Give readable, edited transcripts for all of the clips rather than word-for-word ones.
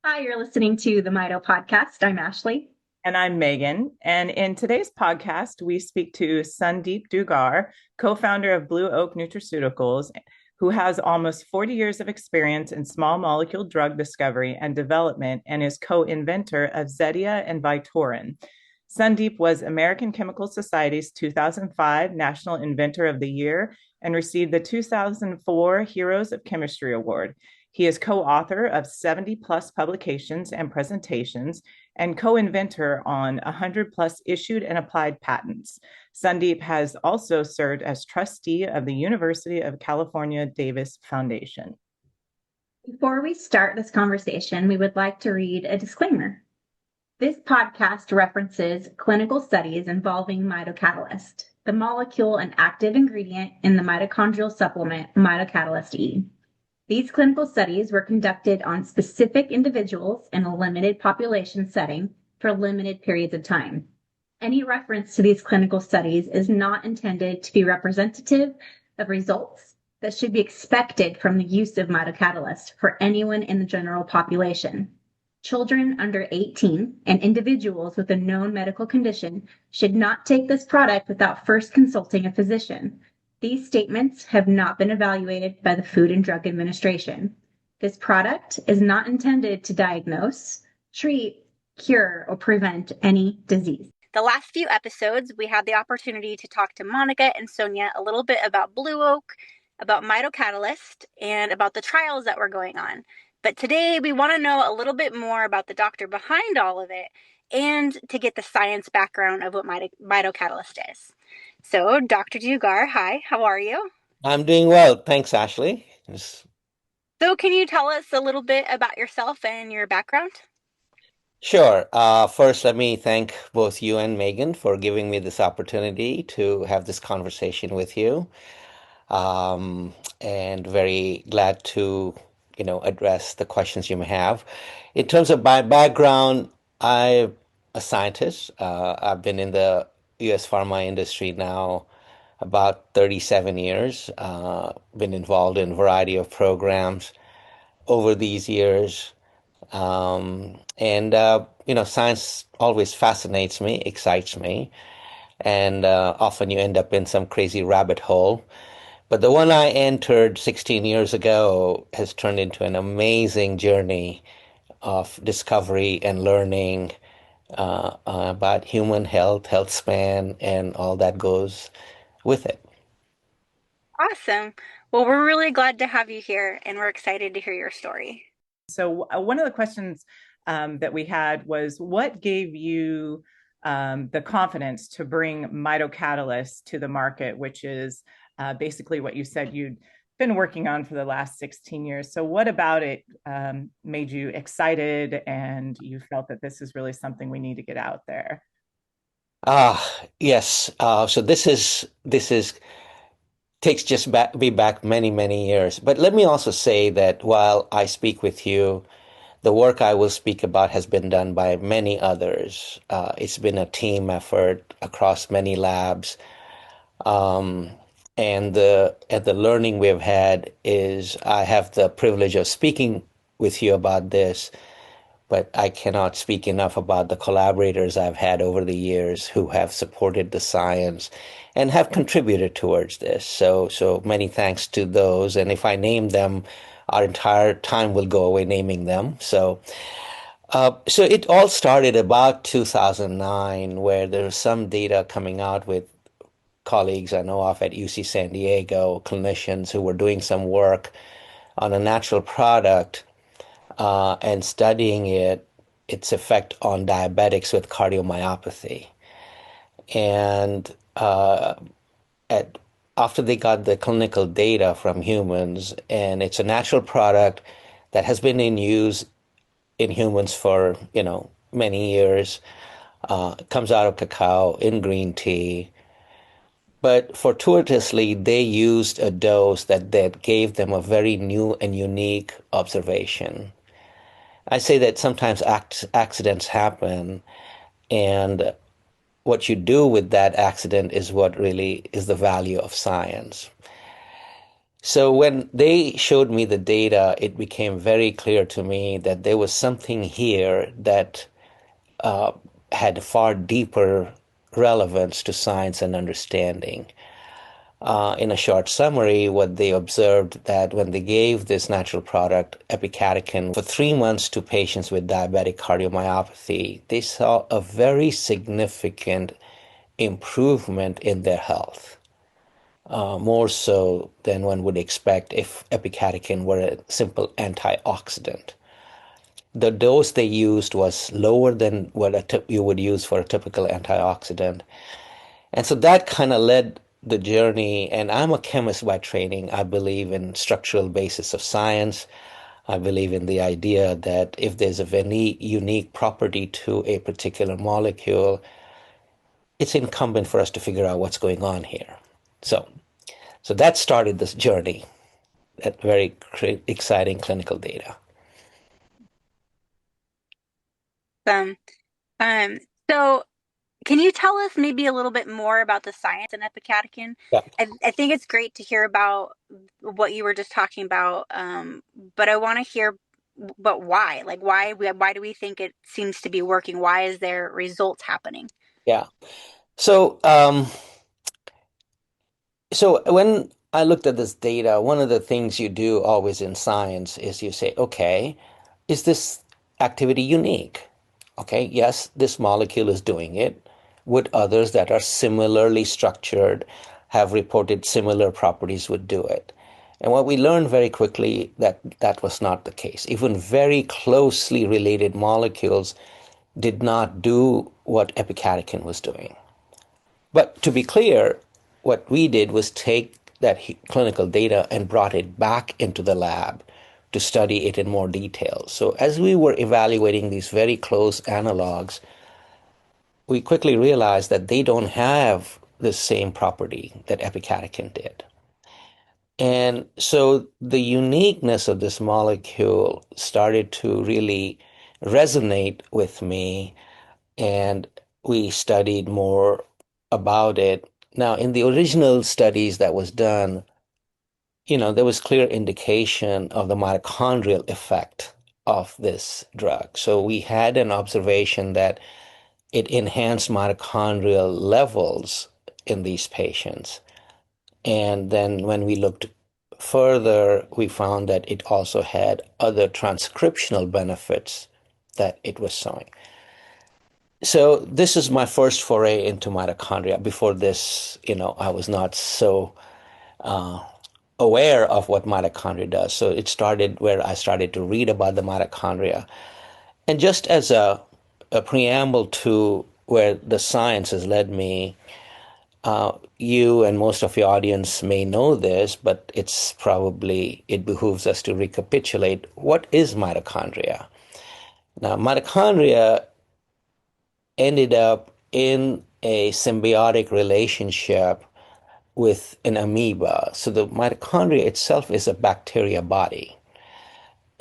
Hi, you're listening to the Mito Podcast. I'm Ashley. And I'm Megan. And in today's podcast, we speak to Sundeep Dugar, co founder of Blue Oak Nutraceuticals, who has almost 40 years of experience in small molecule drug discovery and development and is co inventor of Zetia and Vytorin. Sundeep was American Chemical Society's 2005 National Inventor of the Year and received the 2004 Heroes of Chemistry Award. He is co author of 70 plus publications and presentations and co-inventor on 100 plus issued and applied patents. Sundeep has also served as trustee of the University of California Davis Foundation. Before we start this conversation, we would like to read a disclaimer. This podcast references clinical studies involving MitoKatlyst, the molecule and active ingredient in the mitochondrial supplement MitoKatlyst E. These clinical studies were conducted on specific individuals in a limited population setting for limited periods of time. Any reference to these clinical studies is not intended to be representative of results that should be expected from the use of MitoKatlyst for anyone in the general population. Children under 18 and individuals with a known medical condition should not take this product without first consulting a physician. These statements have not been evaluated by the Food and Drug Administration. This product is not intended to diagnose, treat, cure, or prevent any disease. The last few episodes, we had the opportunity to talk to Monica and Sonia a little bit about Blue Oak, about MitoKatlyst, and about the trials that were going on. But today, we want to know a little bit more about the doctor behind all of it and to get the science background of what MitoKatlyst is. So, Dr. Dugar, hi, how are you? I'm doing well. Thanks, Ashley. So, can you tell us a little bit about yourself and your background? Sure. First, let me thank both you and Megan for giving me this opportunity to have this conversation with you. And very glad to, address the questions you may have. In terms of my background, I'm a scientist. I've been in the U.S. pharma industry now about 37 years. Been involved in a variety of programs over these years. Science always fascinates me, excites me, and often you end up in some crazy rabbit hole. But the one I entered 16 years ago has turned into an amazing journey of discovery and learning about human health, health span, and all that goes with it. Awesome. Well, we're really glad to have you here, and we're excited to hear your story. So one of the questions that we had was, what gave you the confidence to bring MitoKatlyst to the market, which is basically what you said you'd been working on for the last 16 years. So what about it made you excited and you felt that this is really something we need to get out there? Yes. So this is takes just back many, many years. But let me also say that while I speak with you, the work I will speak about has been done by many others. It's been a team effort across many labs. And the learning we've had is I have the privilege of speaking with you about this, but I cannot speak enough about the collaborators I've had over the years who have supported the science and have contributed towards this. So many thanks to those. And if I name them, our entire time will go away naming them. So it all started about 2009, where there was some data coming out with colleagues I know of at UC San Diego, clinicians who were doing some work on a natural product and studying its effect on diabetics with cardiomyopathy. And after they got the clinical data from humans, and it's a natural product that has been in use in humans for many years, comes out of cacao in green tea. But fortuitously, they used a dose that gave them a very new and unique observation. I say that sometimes accidents happen, and what you do with that accident is what really is the value of science. So when they showed me the data, it became very clear to me that there was something here that had far deeper relevance to science and understanding. In a short summary, what they observed that when they gave this natural product, epicatechin, for 3 months to patients with diabetic cardiomyopathy, they saw a very significant improvement in their health, more so than one would expect if epicatechin were a simple antioxidant. The dose they used was lower than what you would use for a typical antioxidant. And so that kind of led the journey. And I'm a chemist by training. I believe in structural basis of science. I believe in the idea that if there's a very unique property to a particular molecule, it's incumbent for us to figure out what's going on here. So that started this journey, that very exciting clinical data. So can you tell us maybe a little bit more about the science in epicatechin? Yeah. I think it's great to hear about what you were just talking about, but I want to hear, but why? Like, why do we think it seems to be working? Why is there results happening? Yeah. So when I looked at this data, one of the things you do always in science is you say, okay, is this activity unique? Okay, yes, this molecule is doing it. Would others that are similarly structured, have reported similar properties, would do it? And what we learned very quickly that was not the case. Even very closely related molecules did not do what epicatechin was doing. But to be clear, what we did was take that clinical data and brought it back into the lab to study it in more detail. So as we were evaluating these very close analogs, we quickly realized that they don't have the same property that epicatechin did. And so the uniqueness of this molecule started to really resonate with me, and we studied more about it. Now, in the original studies that was done, there was clear indication of the mitochondrial effect of this drug. So we had an observation that it enhanced mitochondrial levels in these patients. And then when we looked further, we found that it also had other transcriptional benefits that it was showing. So this is my first foray into mitochondria. Before this, I was not so aware of what mitochondria does. So it started where I started to read about the mitochondria. And just as a preamble to where the science has led me, you and most of your audience may know this, but it behooves us to recapitulate what is mitochondria. Now, mitochondria ended up in a symbiotic relationship with an amoeba. So the mitochondria itself is a bacteria body.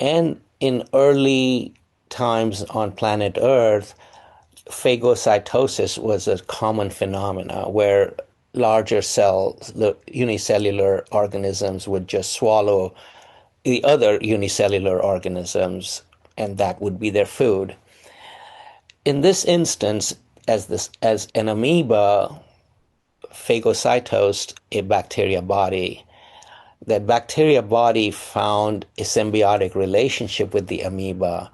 And in early times on planet Earth, phagocytosis was a common phenomena where larger cells, the unicellular organisms, would just swallow the other unicellular organisms, and that would be their food. In this instance, as an amoeba phagocytosed a bacteria body, that bacteria body found a symbiotic relationship with the amoeba,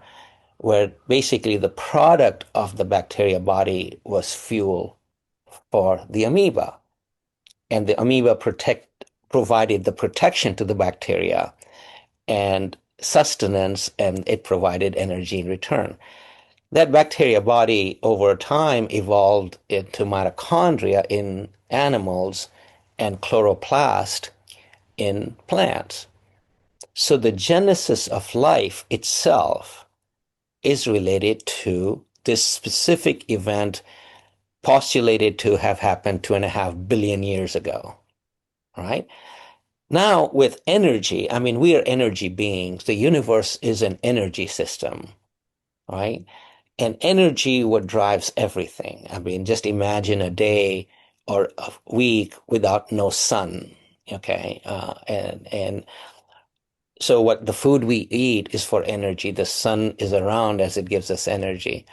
where basically the product of the bacteria body was fuel for the amoeba. And the amoeba provided the protection to the bacteria and sustenance, and it provided energy in return. That bacteria body over time evolved into mitochondria in animals and chloroplast in plants. So the genesis of life itself is related to this specific event postulated to have happened 2.5 billion years ago. All right. Now, with energy, we are energy beings. The universe is an energy system, right? And energy what drives everything. Just imagine a day or a week without no sun. Okay. And so what the food we eat is for energy. The sun is around as it gives us energy.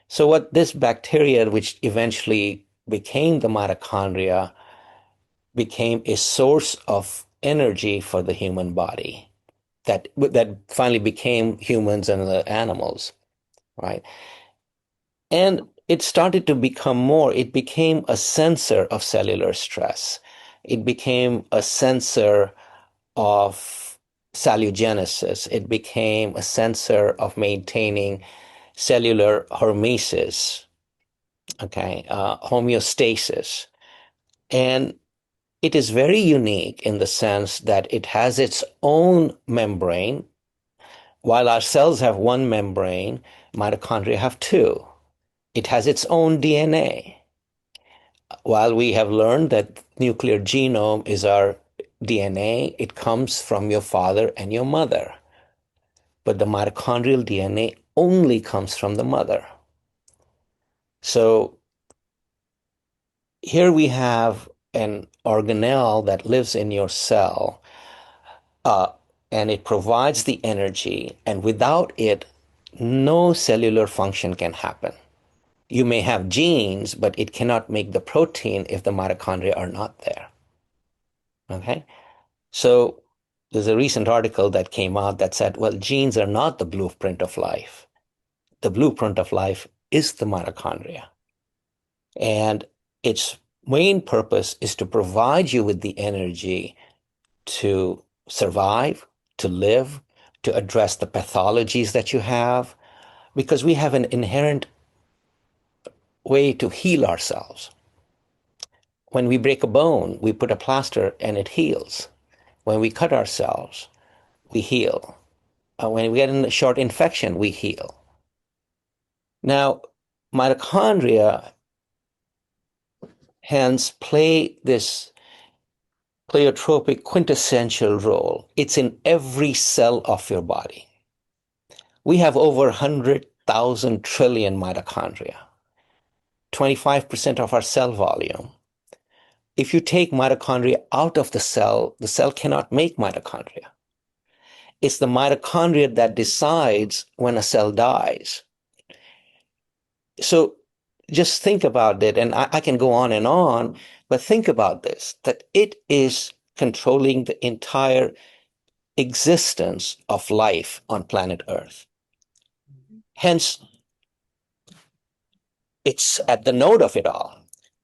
So what this bacteria, which eventually became the mitochondria, became a source of energy for the human body that finally became humans and the animals, right? And it started to become more, it became a sensor of cellular stress. It became a sensor of salugenesis. It became a sensor of maintaining cellular hormesis, okay, homeostasis. And it is very unique in the sense that it has its own membrane. While our cells have one membrane, mitochondria have two. It has its own DNA. While we have learned that nuclear genome is our DNA, it comes from your father and your mother. But the mitochondrial DNA only comes from the mother. So here we have an organelle that lives in your cell, and it provides the energy, and without it, no cellular function can happen. You may have genes, but it cannot make the protein if the mitochondria are not there. Okay? So there's a recent article that came out that said, well, genes are not the blueprint of life. The blueprint of life is the mitochondria. And its main purpose is to provide you with the energy to survive, to live, to address the pathologies that you have, because we have an inherent way to heal ourselves. When we break a bone, we put a plaster and it heals. When we cut ourselves, we heal. When we get a short infection, we heal. Now, mitochondria hence play this pleiotropic quintessential role. It's in every cell of your body. We have over 100,000 trillion mitochondria, 25% of our cell volume. If you take mitochondria out of the cell cannot make mitochondria. It's the mitochondria that decides when a cell dies. So just think about it, and I can go on, but think about this, that it is controlling the entire existence of life on planet Earth. Hence, it's at the node of it all.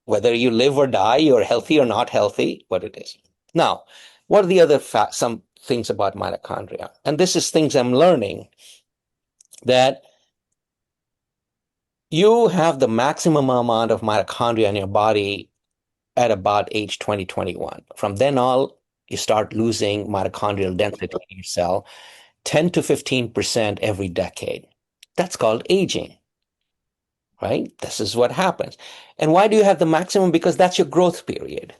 Whether you live or die, you're healthy or not healthy, what it is. Now, what are the other some things about mitochondria? And this is things I'm learning, that you have the maximum amount of mitochondria in your body at about age 20, 21. From then on, you start losing mitochondrial density in your cell, 10 to 15% every decade. That's called aging, right? This is what happens. And why do you have the maximum? Because that's your growth period.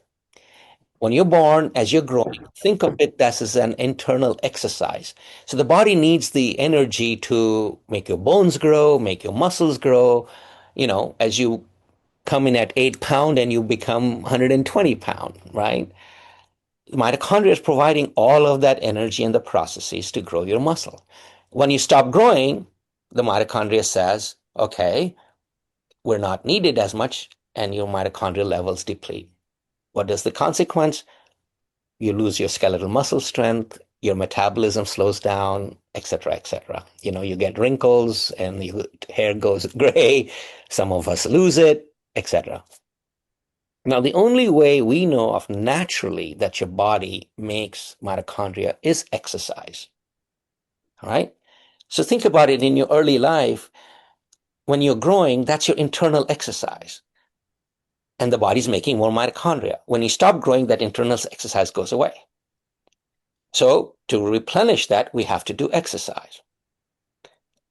When you're born, as you're growing, think of it as an internal exercise. So the body needs the energy to make your bones grow, make your muscles grow. You know, as you come in at 8 pounds and you become 120 pounds, right? The mitochondria is providing all of that energy and the processes to grow your muscle. When you stop growing, the mitochondria says, okay, we're not needed as much, and your mitochondrial levels deplete. What is the consequence? You lose your skeletal muscle strength, your metabolism slows down, etc., etc. You know, you get wrinkles and your hair goes gray. Some of us lose it, etc. Now, the only way we know of naturally that your body makes mitochondria is exercise. All right? So think about it in your early life. When you're growing, that's your internal exercise. And the body's making more mitochondria. When you stop growing, that internal exercise goes away. So to replenish that, we have to do exercise.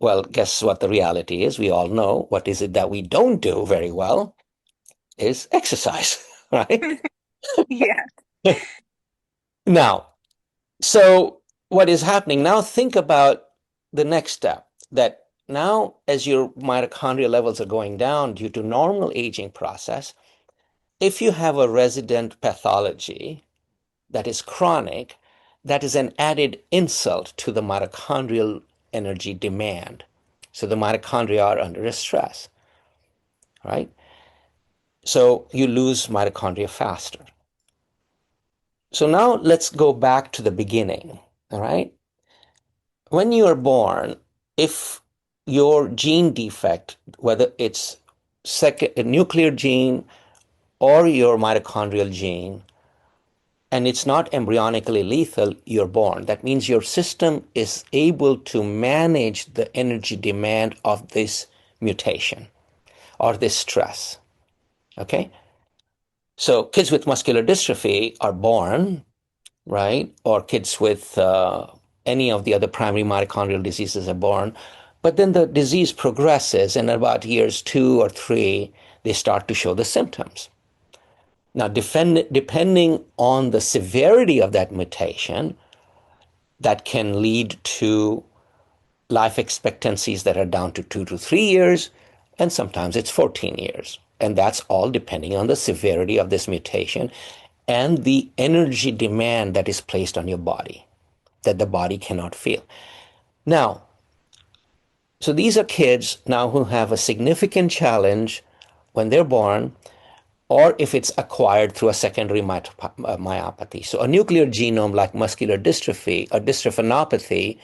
Well, guess what the reality is? We all know what is it that we don't do very well is exercise, right? Yeah. Now, so what is happening? Now think about the next step, that now as your mitochondrial levels are going down due to normal aging process, if you have a resident pathology, that is chronic, that is an added insult to the mitochondrial energy demand. So the mitochondria are under stress, right? So you lose mitochondria faster. So now let's go back to the beginning, all right? When you are born, if your gene defect, whether it's a nuclear gene or your mitochondrial gene, and it's not embryonically lethal, you're born. That means your system is able to manage the energy demand of this mutation or this stress. Okay? So kids with muscular dystrophy are born, right? Or kids with any of the other primary mitochondrial diseases are born. But then the disease progresses, and about years 2 or 3, they start to show the symptoms. Now, depending on the severity of that mutation, that can lead to life expectancies that are down to 2 to 3 years, and sometimes it's 14 years. And that's all depending on the severity of this mutation and the energy demand that is placed on your body, that the body cannot feel. Now, so these are kids now who have a significant challenge when they're born, or if it's acquired through a secondary myopathy. So a nuclear genome like muscular dystrophy or dystrophinopathy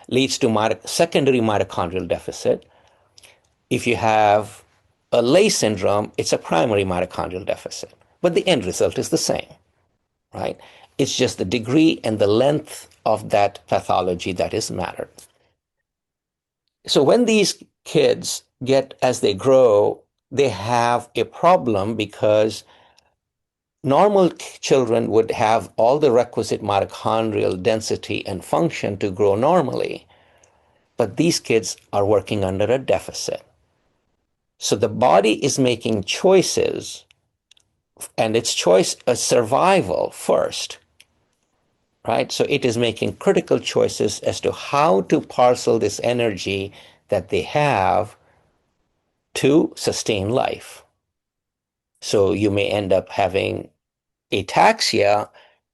leads to secondary mitochondrial deficit. If you have a Leigh syndrome, it's a primary mitochondrial deficit. But the end result is the same, right? It's just the degree and the length of that pathology that is mattered. So when these kids as they grow, they have a problem because normal children would have all the requisite mitochondrial density and function to grow normally, but these kids are working under a deficit. So the body is making choices, and its choice is survival first, right? So it is making critical choices as to how to parcel this energy that they have to sustain life. So you may end up having ataxia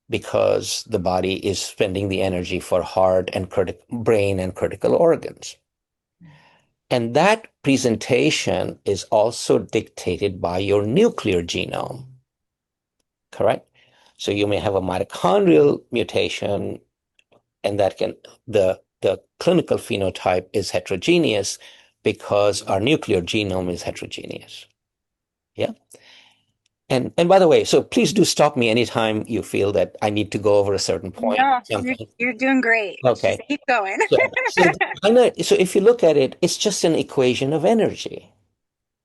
because the body is spending the energy for heart and brain and critical organs. And that presentation is also dictated by your nuclear genome, correct? So you may have a mitochondrial mutation, and the clinical phenotype is heterogeneous because our nuclear genome is heterogeneous. Yeah. And by the way, so please do stop me anytime you feel that I need to go over a certain point. No, you're doing great. Okay. Just keep going. So if you look at it, it's just an equation of energy,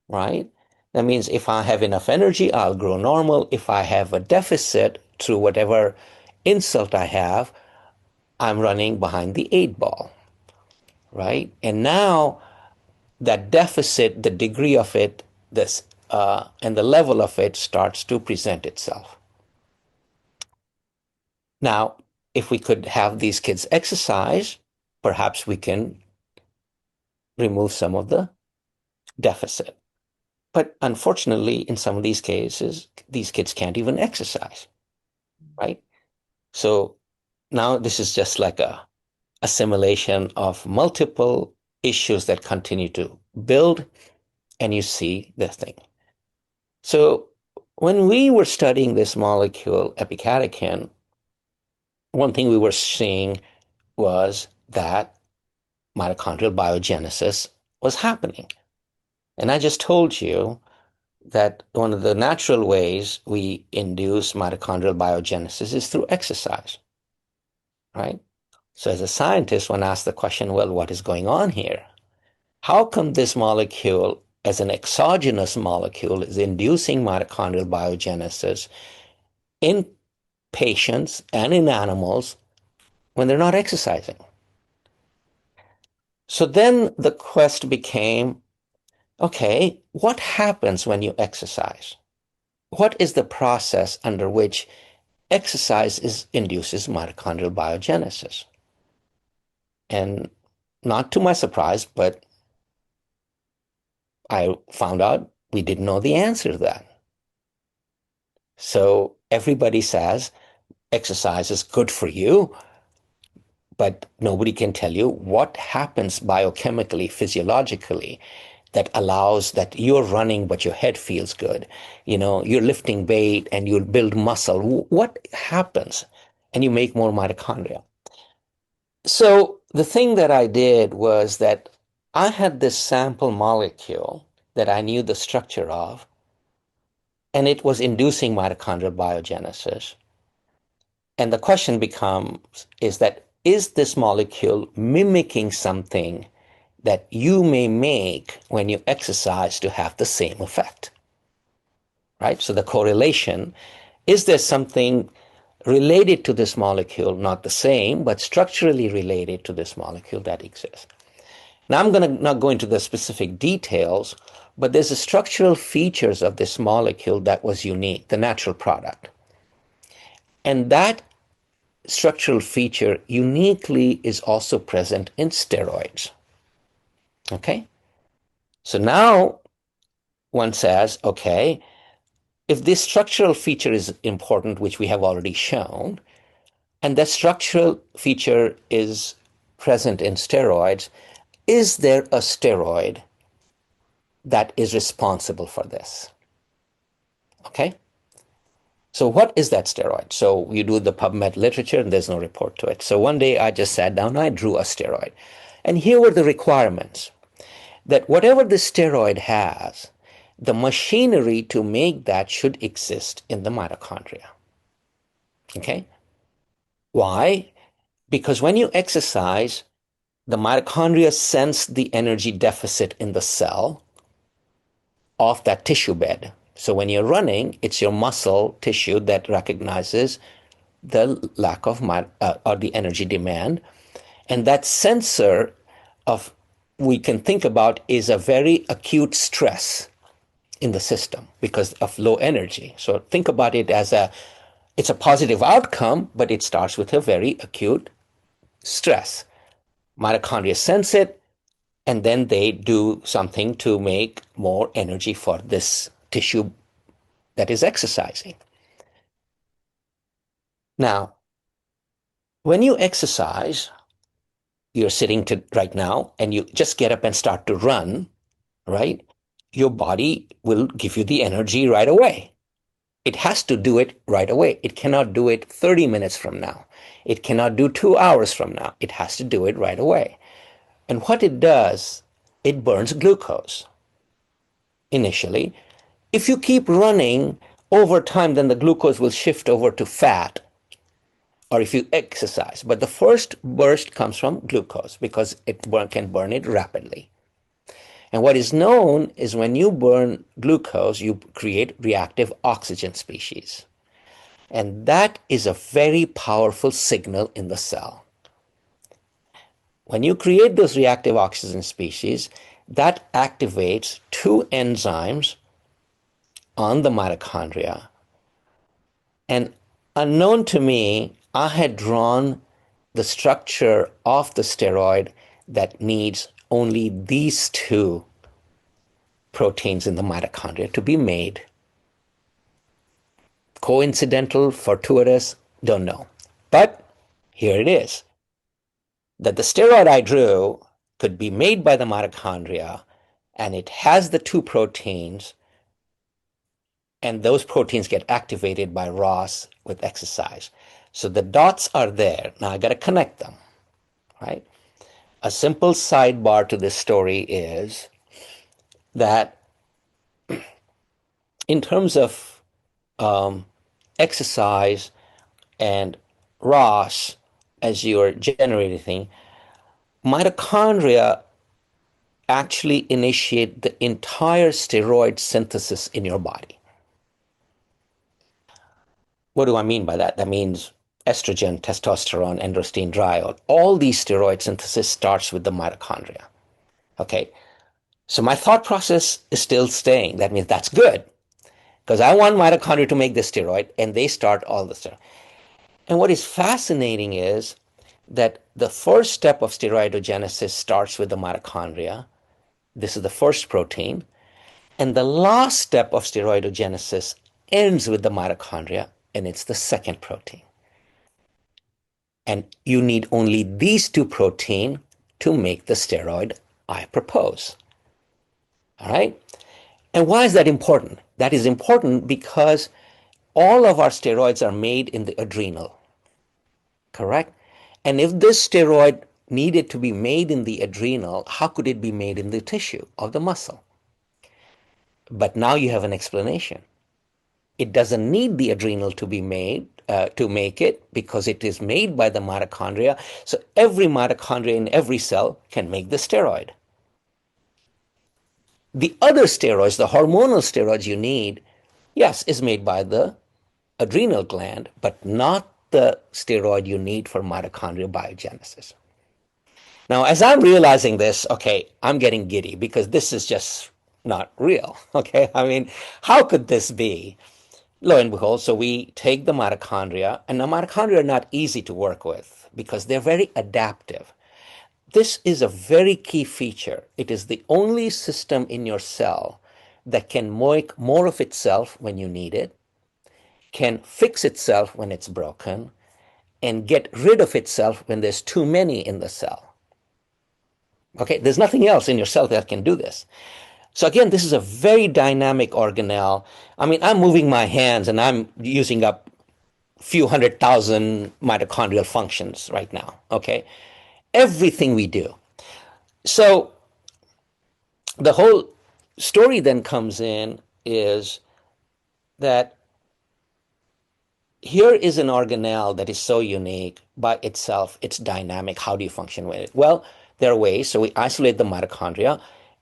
right? That means if I have enough energy, I'll grow normal. If I have a deficit through whatever insult I have, I'm running behind the 8 ball, right? And now that deficit, the degree of it, and the level of it starts to present itself. Now, if we could have these kids exercise, perhaps we can remove some of the deficit. But unfortunately, in some of these cases, these kids can't even exercise, right? So now this is just like a assimilation of multiple issues that continue to build, and you see this thing. So when we were studying this molecule, epicatechin, one thing we were seeing was that mitochondrial biogenesis was happening. And I just told you that one of the natural ways we induce mitochondrial biogenesis is through exercise, right? So as a scientist, one asks the question, well, what is going on here? How come this molecule, as an exogenous molecule, is inducing mitochondrial biogenesis in patients and in animals when they're not exercising? So then the quest became, okay, what happens when you exercise? What is the process under which exercise induces mitochondrial biogenesis? And not to my surprise, but I found out we didn't know the answer to that. So everybody says exercise is good for you, but nobody can tell you what happens biochemically, physiologically, that allows that you're running, but your head feels good. You're lifting weight and you'll build muscle. What happens? And you make more mitochondria. So the thing that I did was that I had this sample molecule that I knew the structure of, and it was inducing mitochondrial biogenesis. And the question becomes, is this molecule mimicking something that you may make when you exercise to have the same effect? Right? So the correlation, is there something related to this molecule, not the same, but structurally related to this molecule that exists? Now, I'm going to not go into the specific details, but there's a structural features of this molecule that was unique, the natural product. And that structural feature uniquely is also present in steroids. Okay? So now one says, okay, if this structural feature is important, which we have already shown, and that structural feature is present in steroids, is there a steroid that is responsible for this? Okay? So what is that steroid? So you do the PubMed literature and there's no report to it. So one day I just sat down and I drew a steroid. And here were the requirements. That whatever the steroid has, the machinery to make that should exist in the mitochondria. Okay? Why? Because when you exercise, the mitochondria sense the energy deficit in the cell of that tissue bed. So when you're running, it's your muscle tissue that recognizes the lack of or the energy demand. And that sensor of, we can think about, is a very acute stress in the system because of low energy. So think about it as it's a positive outcome, but it starts with a very acute stress. Mitochondria sense it, and then they do something to make more energy for this tissue that is exercising. Now, when you exercise, you're sitting right now, and you just get up and start to run, right? Your body will give you the energy right away. It has to do it right away. It cannot do it 30 minutes from now. It cannot do 2 hours from now. It has to do it right away. And what it does, it burns glucose initially. If you keep running over time, then the glucose will shift over to fat, or if you exercise. But the first burst comes from glucose because it can burn it rapidly. And what is known is when you burn glucose, you create reactive oxygen species. And that is a very powerful signal in the cell. When you create those reactive oxygen species, that activates 2 enzymes on the mitochondria. And unknown to me, I had drawn the structure of the steroid that needs only these 2 proteins in the mitochondria to be made. Coincidental, fortuitous, don't know. But here it is. That the steroid I drew could be made by the mitochondria, and it has the 2 proteins, and those proteins get activated by ROS with exercise. So the dots are there. Now I got to connect them, right? A simple sidebar to this story is that in terms of exercise and ROS, as you're generating, mitochondria actually initiate the entire steroid synthesis in your body. What do I mean by that? That means estrogen, testosterone, androstenediol. All these steroid synthesis starts with the mitochondria. Okay, so my thought process is still staying. That means that's good because I want mitochondria to make the steroid, and they start all the steroid. And what is fascinating is that the first step of steroidogenesis starts with the mitochondria. This is the first protein. And the last step of steroidogenesis ends with the mitochondria, and it's the second protein. And you need only these two proteins to make the steroid I propose. All right? And why is that important? That is important because all of our steroids are made in the adrenal, correct? And if this steroid needed to be made in the adrenal, how could it be made in the tissue of the muscle? But now you have an explanation. It doesn't need the adrenal to be made to make it because it is made by the mitochondria. So every mitochondria in every cell can make the steroid. The other steroids, the hormonal steroids you need, yes, is made by the adrenal gland, but not the steroid you need for mitochondrial biogenesis. Now, as I'm realizing this, okay, I'm getting giddy because this is just not real. Okay, I mean, how could this be? Lo and behold, so we take the mitochondria, and the mitochondria are not easy to work with because they're very adaptive. This is a very key feature. It is the only system in your cell that can make more of itself when you need it, can fix itself when it's broken, and get rid of itself when there's too many in the cell. Okay, there's nothing else in your cell that can do this. So again, this is a very dynamic organelle. I mean, I'm moving my hands and I'm using up a few 100,000 mitochondrial functions right now, okay? Everything we do. So the whole story then comes in is that here is an organelle that is so unique by itself. It's dynamic. How do you function with it? Well, there are ways. So we isolate the mitochondria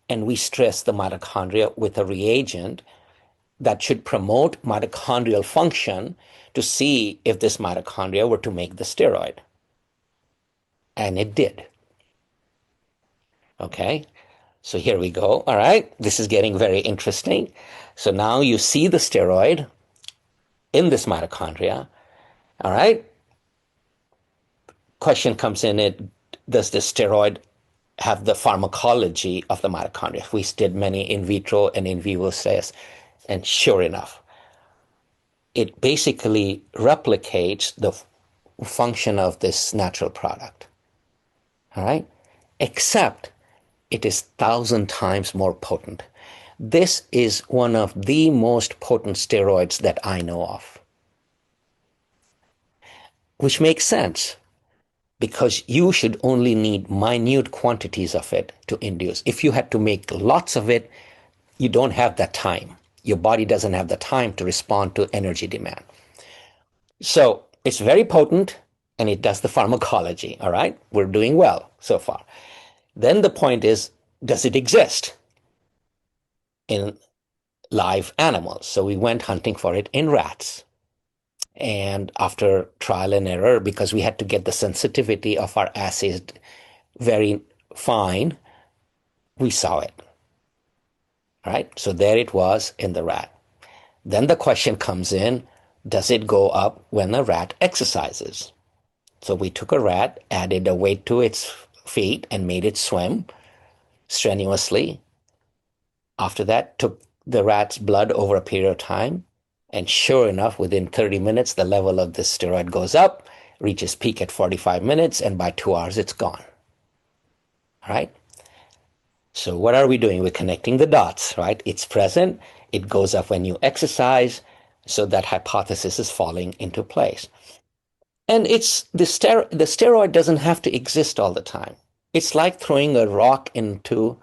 and we stress the mitochondria with a reagent that should promote mitochondrial function to see if this mitochondria were to make the steroid. And it did. Okay, so here we go. All right, this is getting very interesting. So now you see the steroid in this mitochondria. All right, question comes in, does the steroid have the pharmacology of the mitochondria? We did many in vitro and in vivo tests, and sure enough, it basically replicates the function of this natural product. All right, except it is 1,000 times more potent. This is one of the most potent steroids that I know of, which makes sense because you should only need minute quantities of it to induce. If you had to make lots of it, you don't have that time. Your body doesn't have the time to respond to energy demand. So it's very potent and it does the pharmacology. All right, we're doing well so far. Then the point is, does it exist in live animals? So we went hunting for it in rats. And after trial and error, because we had to get the sensitivity of our assays very fine, we saw it. All right, so there it was in the rat. Then the question comes in, does it go up when a rat exercises? So we took a rat, added a weight to its feet and made it swim strenuously. After that, took the rat's blood over a period of time. And sure enough, within 30 minutes, the level of this steroid goes up, reaches peak at 45 minutes, and by 2 hours, it's gone. All right? So what are we doing? We're connecting the dots, right? It's present. It goes up when you exercise. So that hypothesis is falling into place. And it's the steroid doesn't have to exist all the time. It's like throwing a rock into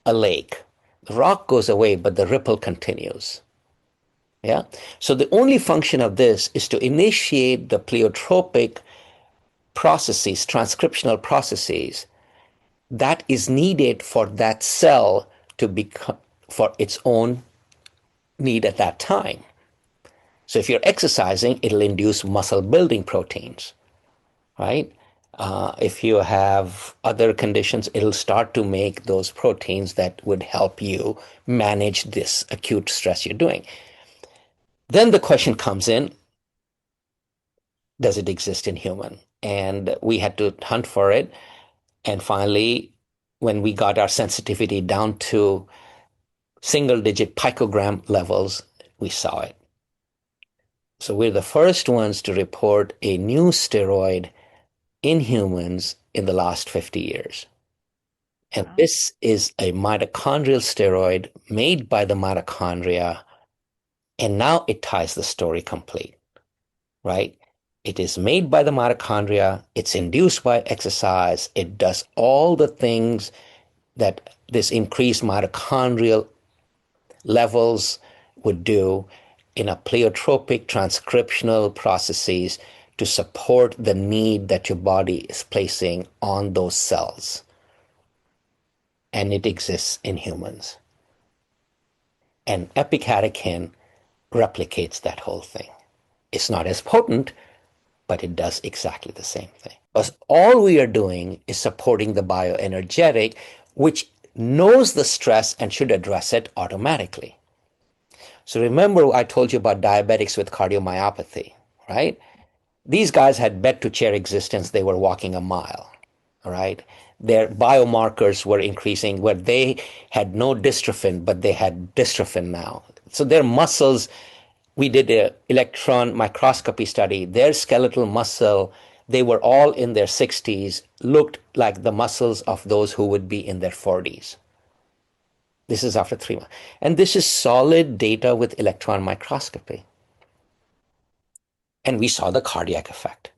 a lake. The rock goes away, but the ripple continues. Yeah. So the only function of this is to initiate the pleiotropic processes, transcriptional processes that is needed for that cell to become for its own need at that time. So if you're exercising, it'll induce muscle building proteins, right? If you have other conditions, it'll start to make those proteins that would help you manage this acute stress you're doing. Then the question comes in, does it exist in human? And we had to hunt for it. And finally, when we got our sensitivity down to single-digit picogram levels, we saw it. So we're the first ones to report a new steroid in humans in the last 50 years. And Wow. this is a mitochondrial steroid made by the mitochondria. And now it ties the story complete, right? It is made by the mitochondria. It's induced by exercise. It does all the things that this increased mitochondrial levels would do in a pleiotropic transcriptional processes to support the need that your body is placing on those cells. And it exists in humans. And epicatechin replicates that whole thing. It's not as potent, but it does exactly the same thing. Because all we are doing is supporting the bioenergetic, which knows the stress and should address it automatically. So remember, I told you about diabetics with cardiomyopathy, right? These guys had bed to chair existence. They were walking a mile, all right? Their biomarkers were increasing where they had no dystrophin, but they had dystrophin now. So their muscles, we did an electron microscopy study. Their skeletal muscle, they were all in their 60s, looked like the muscles of those who would be in their 40s. This is after 3 months. And this is solid data with electron microscopy. And we saw the cardiac effect.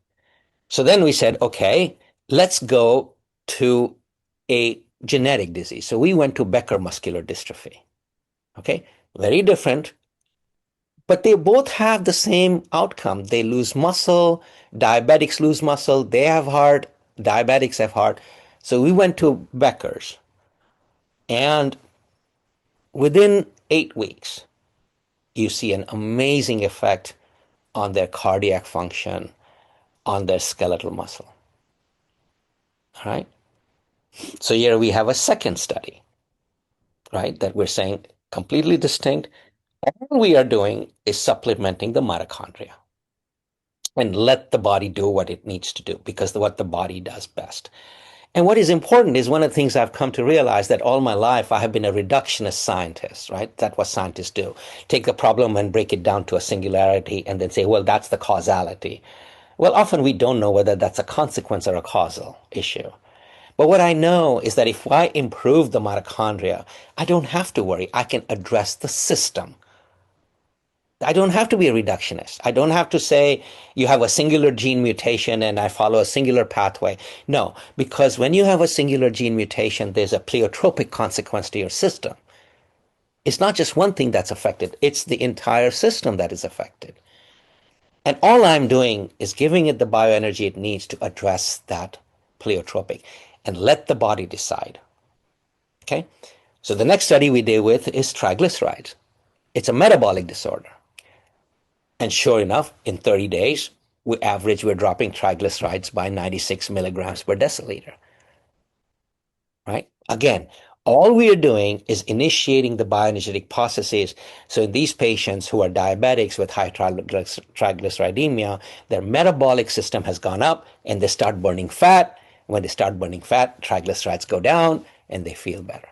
So then we said, okay, let's go to a genetic disease. So we went to Becker muscular dystrophy. Okay, very different, but they both have the same outcome. They lose muscle, diabetics lose muscle, they have heart, diabetics have heart. So we went to Becker's, and within 8 weeks, you see an amazing effect on their cardiac function, on their skeletal muscle. All right. So here we have a second study, right, that we're saying completely distinct. All we are doing is supplementing the mitochondria and let the body do what it needs to do, because what the body does best. And what is important is one of the things I've come to realize, that all my life I have been a reductionist scientist, right? That's what scientists do. Take the problem and break it down to a singularity and then say, well, that's the causality. Well, often we don't know whether that's a consequence or a causal issue. But what I know is that if I improve the mitochondria, I don't have to worry. I can address the system. I don't have to be a reductionist. I don't have to say you have a singular gene mutation and I follow a singular pathway. No, because when you have a singular gene mutation, there's a pleiotropic consequence to your system. It's not just one thing that's affected. It's the entire system that is affected. And all I'm doing is giving it the bioenergy it needs to address that pleiotropic and let the body decide. Okay? So the next study we did with is triglycerides. It's a metabolic disorder. And sure enough, in 30 days, we're dropping triglycerides by 96 milligrams per deciliter. Right? Again, all we are doing is initiating the bioenergetic processes. So in these patients who are diabetics with high triglyceridemia, their metabolic system has gone up and they start burning fat. When they start burning fat, triglycerides go down and they feel better.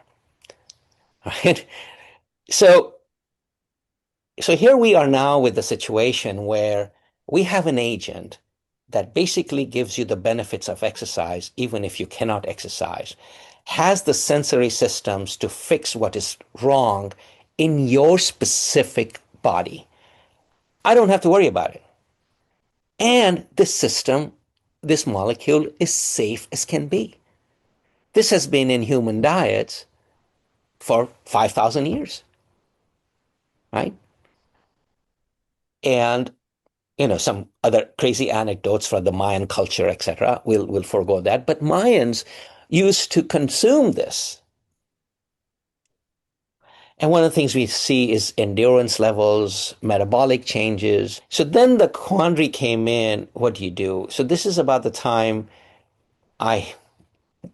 Right? So here we are now with the situation where we have an agent that basically gives you the benefits of exercise, even if you cannot exercise, has the sensory systems to fix what is wrong in your specific body. I don't have to worry about it. And this system, this molecule is safe as can be. This has been in human diets for 5,000 years, right? And some other crazy anecdotes from the Mayan culture, etc. We'll forego that. But Mayans used to consume this. And one of the things we see is endurance levels, metabolic changes. So then the quandary came in, what do you do? So this is about the time I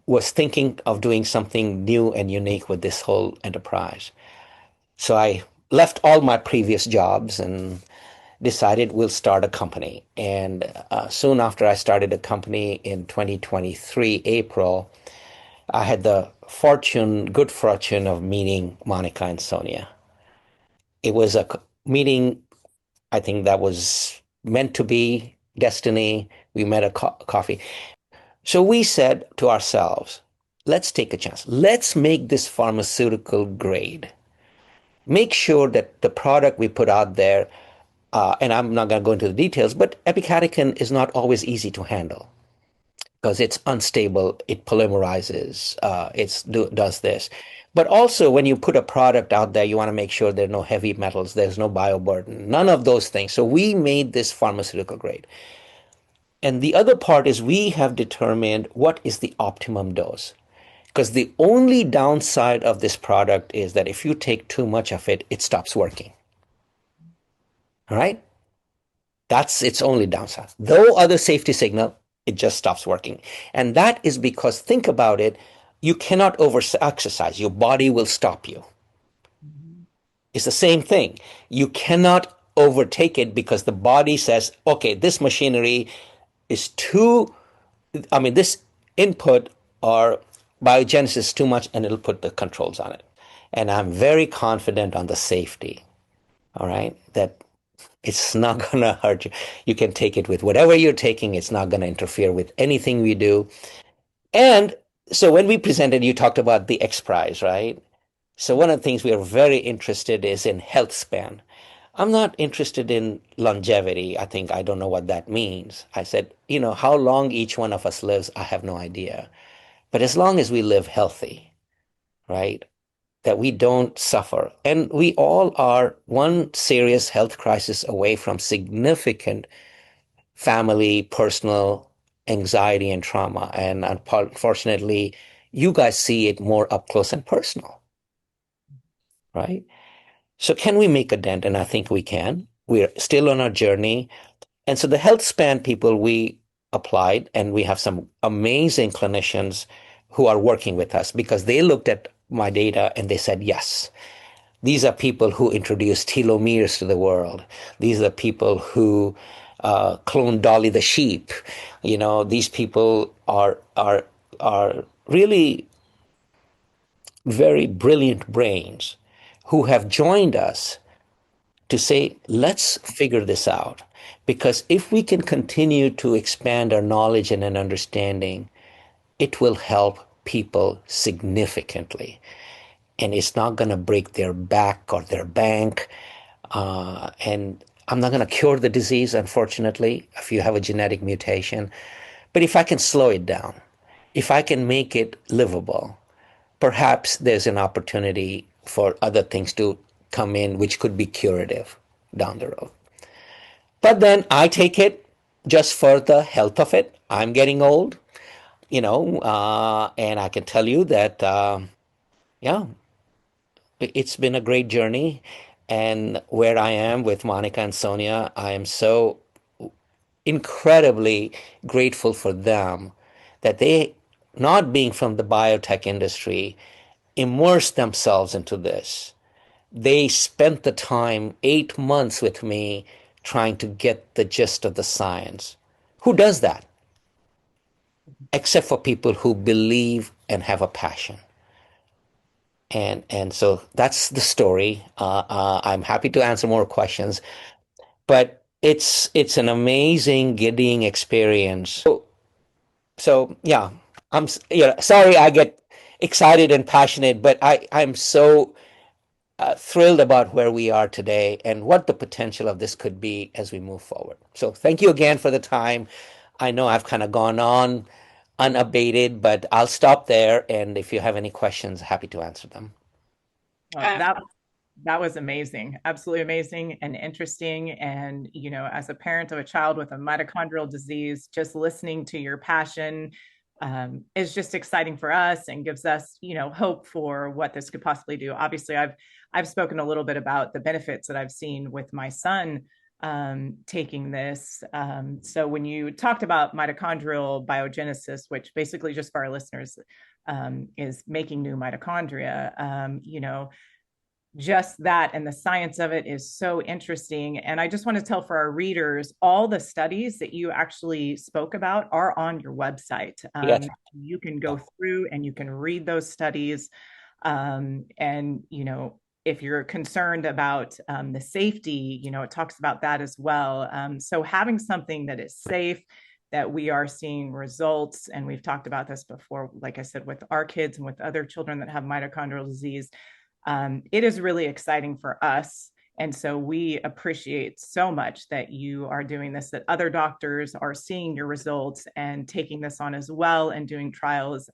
was thinking of doing something new and unique with this whole enterprise. So I left all my previous jobs and decided we'll start a company. And soon after I started a company in 2023, April, I had the good fortune of meeting Monica and Sonia. It was a meeting, I think, that was meant to be destiny. We met at coffee. So we said to ourselves, let's take a chance. Let's make this pharmaceutical grade. Make sure that the product we put out there, and I'm not going to go into the details, but epicatechin is not always easy to handle because it's unstable, it polymerizes, does this. But also, when you put a product out there, you want to make sure there are no heavy metals, there's no bioburden, none of those things. So we made this pharmaceutical grade. And the other part is we have determined what is the optimum dose. Because the only downside of this product is that if you take too much of it, it stops working. All right? That's its only downside. Though other safety signal, it just stops working. And that is because, think about it, you cannot over-exercise. Your body will stop you. It's the same thing. You cannot overtake it because the body says, okay, this machinery is too, this input or biogenesis is too much, and it'll put the controls on it. And I'm very confident on the safety, all right, that it's not going to hurt you. You can take it with whatever you're taking. It's not going to interfere with anything we do. And so when we presented, you talked about the X Prize, right? So one of the things we are very interested is in health span. I'm not interested in longevity. I don't know what that means. I said, how long each one of us lives, I have no idea. But as long as we live healthy, right, that we don't suffer. And we all are one serious health crisis away from significant family, personal anxiety and trauma. And unfortunately, you guys see it more up close and personal, right? So can we make a dent? And I think we can. We're still on our journey. And so the health span people, we applied, and we have some amazing clinicians who are working with us because they looked at my data and they said, yes, these are people who introduced telomeres to the world. These are people who cloned Dolly the sheep. These people are really very brilliant brains who have joined us to say, let's figure this out. Because if we can continue to expand our knowledge and an understanding, it will help people significantly. And it's not going to break their back or their bank. And I'm not going to cure the disease, unfortunately, if you have a genetic mutation. But if I can slow it down, if I can make it livable, perhaps there's an opportunity for other things to come in, which could be curative down the road. But then I take it just for the health of it. I'm getting old, and I can tell you that, it's been a great journey. And where I am with Monica and Sonia, I am so incredibly grateful for them that they, not being from the biotech industry, immersed themselves into this. They spent the time 8 months with me trying to get the gist of the science. Who does that? Except for people who believe and have a passion. And so that's the story. I'm happy to answer more questions, but it's an amazing Gideon experience. So yeah, sorry I get excited and passionate, but I'm so thrilled about where we are today and what the potential of this could be as we move forward. So thank you again for the time. I know I've kind of gone on unabated, but I'll stop there. And if you have any questions, happy to answer them. That was amazing. Absolutely amazing and interesting. And, as a parent of a child with a mitochondrial disease, just listening to your passion is just exciting for us and gives us, hope for what this could possibly do. Obviously, I've spoken a little bit about the benefits that I've seen with my son taking this. So when you talked about mitochondrial biogenesis, which basically, just for our listeners, is making new mitochondria, just that and the science of it is so interesting. And I just want to tell for our readers, all the studies that you actually spoke about are on your website. Yes. You can go through and you can read those studies. And, if you're concerned about the safety, it talks about that as well. So having something that is safe, that we are seeing results. And we've talked about this before, like I said, with our kids and with other children that have mitochondrial disease. It is really exciting for us. And so we appreciate so much that you are doing this, that other doctors are seeing your results and taking this on as well and doing trials.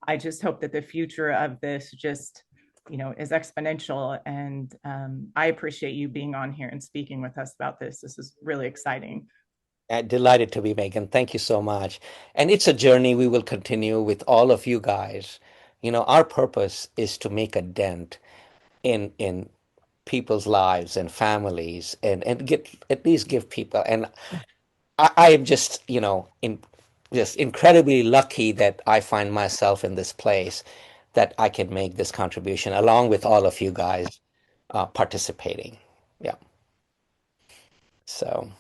I just hope that the future of this just, is exponential. And I appreciate you being on here and speaking with us about this. This is really exciting. Delighted to be, Megan. Thank you so much. And it's a journey we will continue with all of you guys. Our purpose is to make a dent in people's lives and families, and get at least give people. And I am just, just incredibly lucky that I find myself in this place that I can make this contribution along with all of you guys participating. Yeah. So.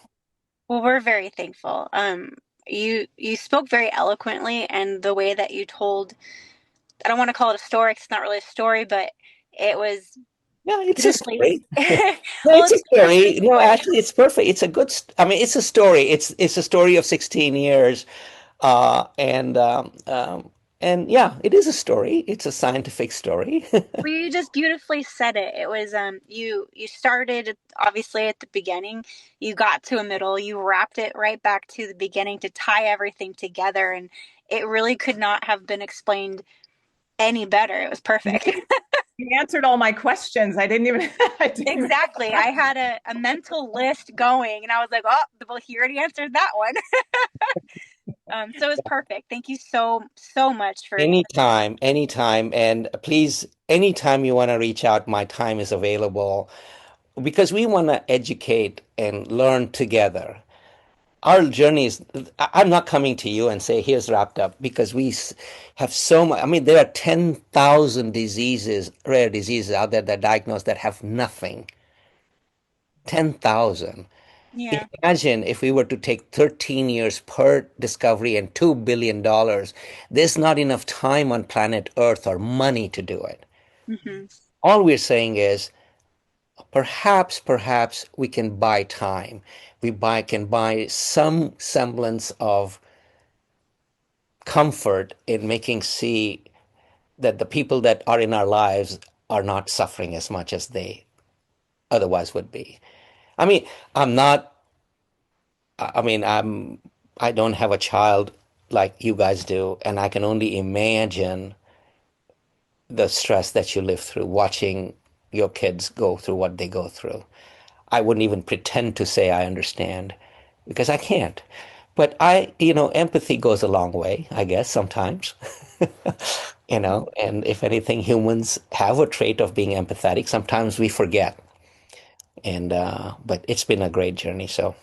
Well, we're very thankful. You spoke very eloquently, and the way that you told, I don't want to call it a story 'cause it's not really a story, but it was Yeah, it's a beautifully. story. No, Well, it's a it's story. beautifully No, put. actually, it's perfect. It's a good. I mean, it's a story. It's a story of 16 years, uh, and um, um, and yeah, it is a story. It's a scientific story. Well, you just beautifully said it. It was you started obviously at the beginning, you got to a middle, you wrapped it right back to the beginning to tie everything together, and it really could not have been explained any better. It was perfect. You answered all my questions. I didn't even. Exactly. I had a mental list going, and I was like, oh, well, he already answered that one. So it was perfect. Thank you so much for. Anytime, anytime, and please, anytime you want to reach out, my time is available because we want to educate and learn together. Our journey is, I'm not coming to you and say, here's wrapped up because we have so much. I mean, there are 10,000 diseases, rare diseases out there that are diagnosed that have nothing. 10,000. Yeah. Imagine if we were to take 13 years per discovery and $2 billion. There's not enough time on planet Earth or money to do it. Mm-hmm. All we're saying is perhaps we can buy time. Can buy some semblance of comfort in making see that the people that are in our lives are not suffering as much as they otherwise would be. I mean, I'm not, I mean, I don't have a child like you guys do, and I can only imagine the stress that you live through watching your kids go through what they go through. I wouldn't even pretend to say I understand because I can't. But empathy goes a long way, I guess, sometimes. And if anything, humans have a trait of being empathetic. Sometimes we forget. But it's been a great journey. So,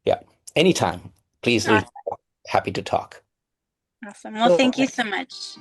yeah, anytime, please reach Awesome. out. Happy to talk. Awesome. Well, thank you so much.